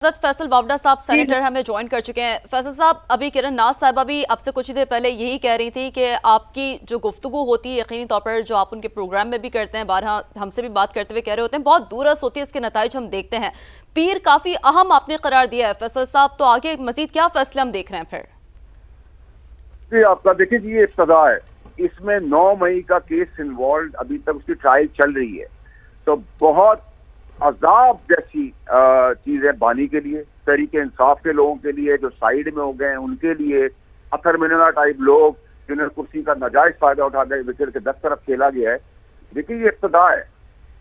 फैसल बावड़ा साहब सेनेटर हमें ज्वाइन कर चुके हैं। फैसल साहब, अभी किरण नाज साहिबा भी आपसे कुछ ही देर पहले यही कह रही थी कि आपकी जो गुफ्तगू होती है यकीनी तौर पर जो आप उनके प्रोग्राम में भी करते हैं, बारहा हमसे भी बात करते हुए कह रहे होते हैं, बहुत दूरस होती है, इसके नताइज हम देखते हैं। पीर काफी अहम आपने करार दिया है फैसल साहब, तो आगे मजीद क्या फैसले हम देख रहे हैं फिर? जी आपका देखिए जी, ये इब्तदा है, इसमें 9 मई का केस इन्वॉल्व, अभी तक उसकी ट्रायल चल रही है, तो बहुत अजाब जैसी चीज है बानी के लिए, तहरीक इंसाफ के लोगों के लिए, जो साइड में हो गए हैं उनके लिए, अतर मिनना टाइप लोग जिन्हें कुर्सी का नाजायज फायदा उठा के विकेट के 10 तरफ खेला गया है। देखिए ये इब्तदा है,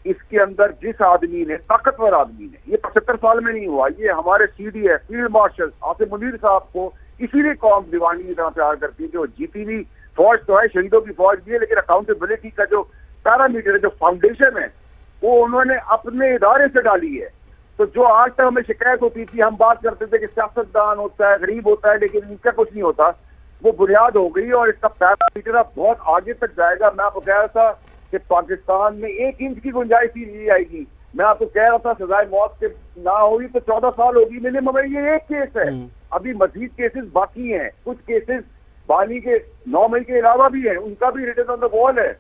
इसके अंदर जिस आदमी ने, ताकतवर आदमी ने, ये 75 साल में नहीं हुआ, ये हमारे CDF field marshal Asif Munir साहब को इसीलिए कौम दीवानी की तरह प्यार करती है कि वो जीती भी फौज तो है, शहीदों की फौज भी है, लेकिन अकाउंटेबिलिटी का जो पैरामीटर है, जो फाउंडेशन है, वो उन्होंने अपने इदारे से डाली है। तो जो आज तक हमें शिकायत होती थी, हम बात करते थे कि सियासतदान होता है, गरीब होता है, लेकिन इनका कुछ नहीं होता, वो बुनियाद हो गई और इसका पैरामीटर अब बहुत आगे तक जाएगा। मैं आपको कह रहा था कि पाकिस्तान में 1 इंच की गुंजाइश ही नहीं आएगी। मैं आपको कह रहा था सजाए मौत के ना होगी तो 14 साल होगी मिनिमम। ये एक केस है, अभी मजीद केसेस बाकी हैं, कुछ केसेस बानी के 9 मई के अलावा भी हैं, उनका भी रिटन ऑन द वॉल है।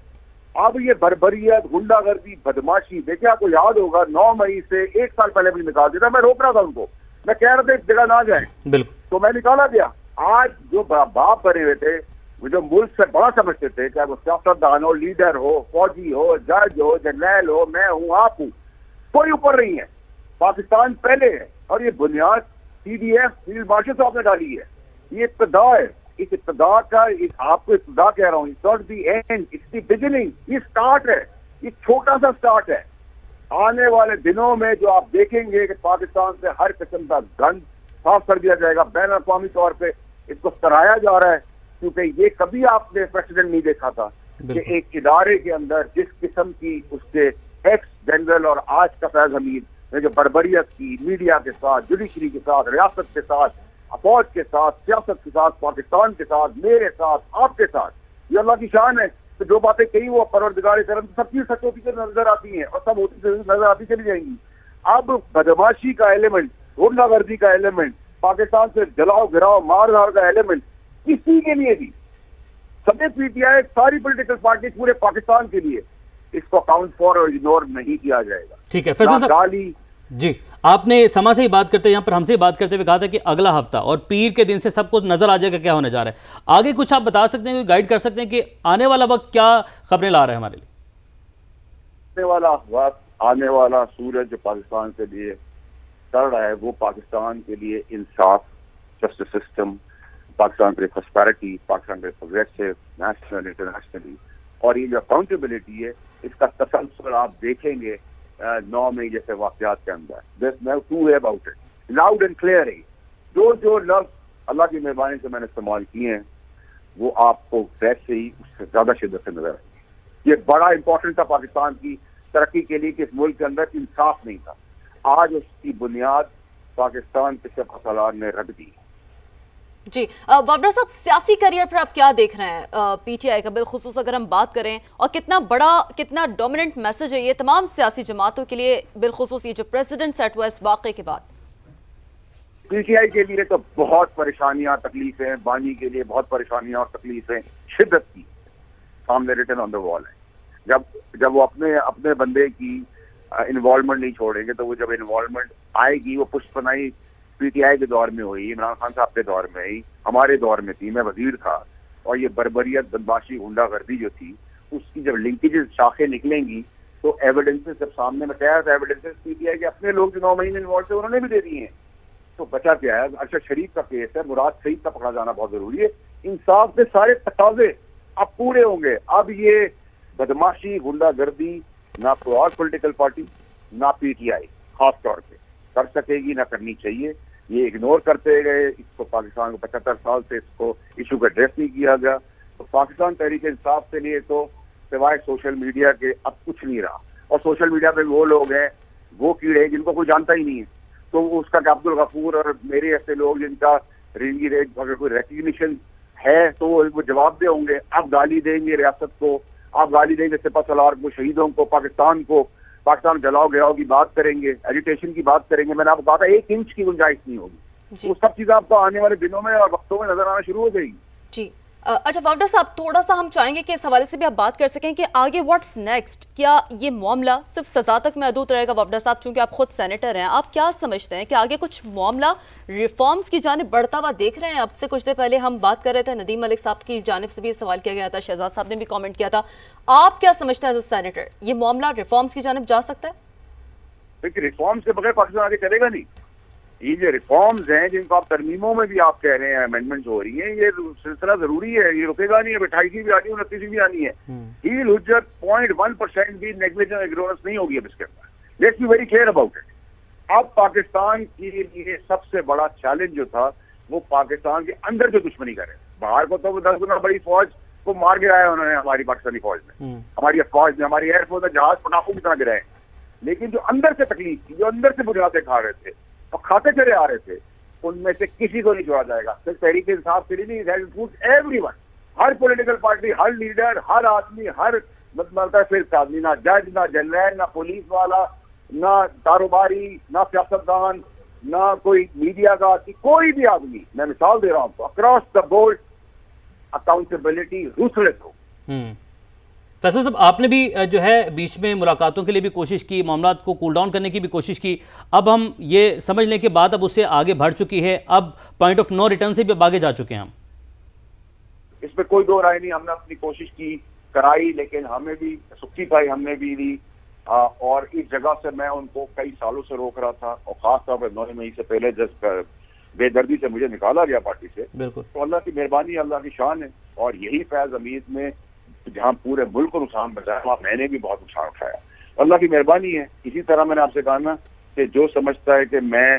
अब ये बर्बरियत, गुंडागर्दी, बदमाशी, देखिए आपको याद होगा 9 मई से 1 साल पहले भी निकाल दिया था, मैं रोक रहा था उनको, मैं कह रहा था इस जगह ना जाए, बिल्कुल, तो मैं निकाला गया। आज जो बाप बने हुए थे, वो जो मुल्क से बड़ा समझते थे, चाहे वो सियासतदान हो, लीडर हो, फौजी हो, जज हो, जर्नैल हो, मैं हूँ, आप हूँ, कोई ऊपर नहीं है, पाकिस्तान पहले है। और ये बुनियाद CDF फील्ड मार्शल साहब ने डाली है, ये इब्तदा है। इस इब्तदा का, आपको इब्तदा कह रहा हूँ, it's not the end, it's the beginning. ये स्टार्ट है, ये छोटा सा स्टार्ट है। आने वाले दिनों में जो आप देखेंगे कि पाकिस्तान से हर किस्म का गंद साफ कर दिया जाएगा, बैन अवी तौर पे इसको सराहाया जा रहा है, क्योंकि ये कभी आपने प्रेसिडेंट नहीं देखा था कि एक इदारे के अंदर जिस किस्म की उसके एक्स जनरल और आज का फैज हमीद ने जो बर्बरियत की, मीडिया के साथ, जुडिशरी के साथ, रियासत के साथ, फौज के साथ, सियासत के साथ, पाकिस्तान के साथ, मेरे साथ, आपके साथ, ये अल्लाह की शान है। तो जो बातें कही वो परवरदिगार करम सब चीज सच होती नजर आती हैं और सब होती नजर आती चली जाएंगी। अब बदमाशी का एलिमेंट, गुंडागर्दी का एलिमेंट, पाकिस्तान से जलाओ गिराओ मार धार का एलिमेंट किसी के लिए भी, सभी PTI सारी पॉलिटिकल पार्टी पूरे पाकिस्तान के लिए, इसको अकाउंट फॉर और इग्नोर नहीं किया जाएगा। ठीक है फैसल साहब जी, आपने समा से ही बात करते, यहाँ पर हमसे ही बात करते हुए कहा था कि अगला हफ्ता और पीर के दिन से सबको नजर आ जाएगा क्या होने जा रहा है। आगे कुछ आप बता सकते हैं, गाइड कर सकते हैं कि आने वाला वक्त क्या खबरें ला रहा है हमारे लिए? आने वाला वक्त, आने वाला सूरज जो पाकिस्तान के लिए चढ़ रहा है, वो पाकिस्तान के लिए इंसाफ, जस्टिस सिस्टम, पाकिस्तान के लिए प्रॉस्पेरिटी, पाकिस्तान के लिए प्रोग्रेसिव, नेशनल इंटरनेशनली, और ये जो अकाउंटेबिलिटी है, इसका तसलसल आप देखेंगे 9 मई जैसे वाकयात के अंदर। There's no two way about it, loud and clear है। जो लफ्ज अल्लाह की मेहरबानी से मैंने इस्तेमाल किए हैं, वो आपको वैसे ही उससे ज्यादा शिद्दत से नजर आएंगे। ये बड़ा इंपॉर्टेंट था पाकिस्तान की तरक्की के लिए कि इस मुल्क के अंदर इंसाफ नहीं था। आज उसकी बुनियाद पाकिस्तान के सलार ने रख दी। जी बावड़ा साहब, सियासी करियर पर आप क्या देख रहे हैं PTI का, बिलखुसूस अगर हम बात करें, और कितना बड़ा, कितना डोमिनेंट मैसेज है ये तमाम सियासी जमातों के लिए, बिलखुसूस ये जो प्रेसिडेंट सेट हुआ इस वाक़े के बाद? PTI के लिए तो बहुत परेशानियां, तकलीफें, बानी के लिए बहुत परेशानियां और तकलीफें शिद्दत की सामने रिटन ऑन द वॉल है। जब वो अपने बंदे की इन्वॉल्वमेंट नहीं छोड़ेंगे, तो वो जब इन्वॉल्वमेंट आएगी, वो पुष्पनाई PTI के दौर में हुई, इमरान खान साहब के दौर में हुई, हमारे दौर में थी, मैं वजीर था, और ये बर्बरियत, बदमाशी, गुंडागर्दी जो थी, उसकी जब लिंकेजेस, शाखें निकलेंगी, तो एविडेंसेस जब सामने में क्या है, एविडेंसेस PTI के अपने लोग जो 9 महीने इन्वॉल्व थे उन्होंने भी दे दिए हैं। तो बचा क्या है? अरशद शरीफ का केस है, मुराद सईद का पकड़ा जाना बहुत जरूरी है। इंसाफ के सारे तकाजे अब पूरे होंगे। अब ये बदमाशी, गुंडागर्दी ना कोई और पोलिटिकल पार्टी, ना PTI खास तौर पे कर सकेगी, ना करनी चाहिए। ये इग्नोर करते गए इसको, पाकिस्तान को 75 साल से इसको इशू का एड्रेस नहीं किया गया। तो पाकिस्तान तहरीक इंसाफ के लिए तो सिवाय सोशल मीडिया के अब कुछ नहीं रहा। और सोशल मीडिया पे वो लोग हैं, वो कीड़े जिनको कोई जानता ही नहीं है, तो उसका अब्दुल गफूर और मेरे ऐसे लोग जिनका रिंगी रेट अगर कोई रिकग्निशन है तो वो जवाब दे होंगे। आप गाली देंगे रियासत को, आप गाली देंगे सिपह सलार को, शहीदों को, पाकिस्तान को, پاکستان جلاؤ گراؤ کی بات کریں گے, ایجیٹیشن کی بات کریں گے. میں نے آپ کو کہا تھا 1 انچ کی گنجائش نہیں ہوگی. وہ سب چیزیں آپ کو آنے والے دنوں میں اور وقتوں میں نظر آنا شروع ہو جائے گی. جی اچھا وافدہ صاحب, تھوڑا سا ہم چاہیں گے کہ اس حوالے سے بھی آپ بات کر سکیں کہ آگے واٹس نیکسٹ. کیا یہ معاملہ صرف سزا تک محدود رہے گا وافدہ صاحب, چونکہ آپ خود سینیٹر ہیں, آپ کیا سمجھتے ہیں کہ آگے کچھ معاملہ ریفارمز کی جانب بڑھتا ہوا دیکھ رہے ہیں؟ اب سے کچھ دیر پہلے ہم بات کر رہے تھے, ندیم ملک صاحب کی جانب سے بھی سوال کیا گیا تھا, شہزاد صاحب نے بھی کامنٹ کیا تھا. آپ کیا سمجھتے ہیں ایز اے سینیٹر, یہ معاملہ ریفارمز کی جانب جا سکتا ہے؟ دیکھیے ریفارمز کے بغیر پاکستان آگے چلے گا نہیں. یہ جو ریفارمز ہیں جن کو آپ ترمیموں میں بھی آپ کہہ رہے ہیں امینڈمنٹس ہو رہی ہیں, یہ سلسلہ ضروری ہے, یہ رکے گا نہیں. اب 28 بھی آنی ہے, 29 بھی آنی ہے. ہیل حجت 0.1% بھی نیگلیجنس اگنورنس نہیں ہوگی اب اس کے اندر. Let's be very clear about it. اب پاکستان کے لیے سب سے بڑا چیلنج جو تھا وہ پاکستان کے اندر جو دشمنی کرے. باہر کو تو 10 گنا بڑی فوج کو مار گرایا انہوں نے ہماری پاکستانی فوج میں, ہماری فوج نے, ہماری ایئر فورس نے جہاز پٹاخوں کی طرح گرائے. لیکن جو اندر سے تکلیف تھی, جو اندر سے بنیادیں کھا رہے تھے اور کھاتے چلے آ رہے تھے, ان میں سے کسی کو نہیں چھوڑا جائے گا. صرف تحریک انصاف کے لیے نہیں, ایوری ون, ہر پولیٹیکل پارٹی, ہر لیڈر, ہر آدمی, ہر صرف آدمی, نہ جج, نہ جنرل, نہ پولیس والا, نہ کاروباری, نہ سیاستدان, نہ کوئی میڈیا کا, کوئی بھی آدمی, میں مثال دے رہا ہوں, اکراس دا بورڈ اکاؤنٹیبلٹی روتھلیس ہو. فیصل صاحب, آپ نے بھی جو ہے بیچ میں ملاقاتوں کے لیے بھی کوشش کی, معاملات کو کول ڈاؤن کرنے کی بھی کوشش کی. اب ہم یہ سمجھ لیں کہ بات اب اس سے آگے بڑھ چکی ہے, اب پوائنٹ آف نو ریٹرن سے بھی اب آگے جا چکے ہیں ہم. اس میں کوئی دو رائے نہیں. ہم نے اپنی کوشش کی, کرائی, لیکن ہمیں بھی سکھی پائی ہم نے بھی دی. اور اس جگہ سے میں ان کو کئی سالوں سے روک رہا تھا, اور خاص طور پر 9 مئی سے پہلے جس بے دردی سے مجھے نکالا گیا پارٹی سے. بالکل, تو اللہ کی مہربانی, اللہ کی شان ہے. اور یہی فیض امید میں جہاں پورے ملک کو نقصان پہنچایا, وہاں میں نے بھی بہت نقصان اٹھایا. اللہ کی مہربانی ہے. اسی طرح میں نے آپ سے کہا نا کہ جو سمجھتا ہے کہ میں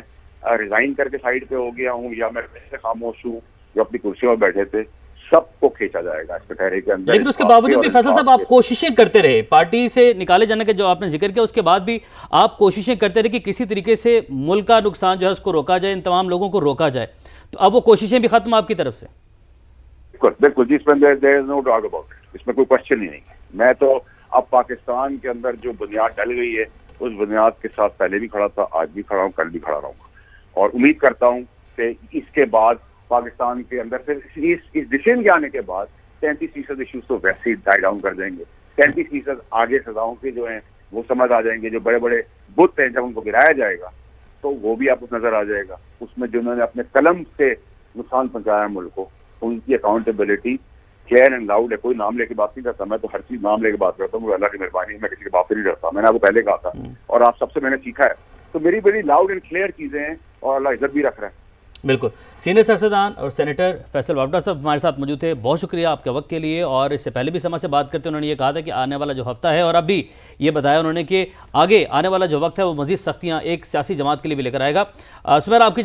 ریزائن کر کے سائڈ پہ ہو گیا ہوں یا میں ویسے خاموش ہوں, جو اپنی کرسیوں میں بیٹھے تھے, سب کو کھینچا جائے گا اس کٹہرے کے اندر. لیکن اس کے باوجود بھی فیصل صاحب آپ کوششیں کرتے رہے, پارٹی سے نکالے جانے کا جو آپ نے ذکر کیا, اس کے بعد بھی آپ کوششیں کرتے رہے کہ کسی طریقے سے ملک کا نقصان جو ہے اس کو روکا جائے, ان تمام لوگوں کو روکا جائے. تو اب وہ کوششیں بھی ختم آپ کی طرف سے؟ بالکل, جس میں there is no doubt about it, اس میں کوئی کوشچن ہی نہیں ہے. میں تو اب پاکستان کے اندر جو بنیاد ڈل گئی ہے اس بنیاد کے ساتھ پہلے بھی کھڑا تھا, آج بھی کھڑا ہوں, کل بھی کھڑا رہوں گا. اور امید کرتا ہوں کہ اس کے بعد پاکستان کے اندر سے اس ڈسیزن کے آنے کے بعد 33% ایشوز تو ویسے ہی ڈائی ڈاؤن کر دیں گے. 33% آگے سزاؤں کے جو ہیں وہ سمجھ آ جائیں گے. جو بڑے بڑے بت ہیں جب ان کو گرایا جائے گا تو وہ بھی آپ کو نظر آ جائے گا. اس میں جنہوں نے اپنے قلم سے نقصان پہنچایا ملک کو, ان کی اکاؤنٹیبلٹی کلیئر اینڈ لاؤڈ ہے. کوئی نام لے کے بات نہیں کرتا, میں تو ہر چیز نام لے کے بات کرتا ہوں. اللہ کی مہربانی, میں کسی کی بات نہیں ڈرتا. میں نے آپ کو پہلے کہا تھا اور آپ سب سے میں نے سیکھا ہے. تو میری بڑی لاؤڈ اینڈ کلیئر چیزیں ہیں اور اللہ عزت بھی رکھ رہا ہے. بالکل. سینئر سیاستدان اور سینیٹر فیصل وافدہ صاحب ہمارے ساتھ موجود تھے. بہت شکریہ آپ کے وقت کے لیے. اور اس سے پہلے بھی سما سے بات کرتے انہوں نے یہ کہا تھا کہ آنے والا جو ہفتہ ہے, اور اب بھی یہ بتایا انہوں نے کہ آگے آنے والا جو وقت ہے وہ مزید سختیاں ایک سیاسی جماعت کے لیے بھی لے کر آئے گا. سمیر آپ کی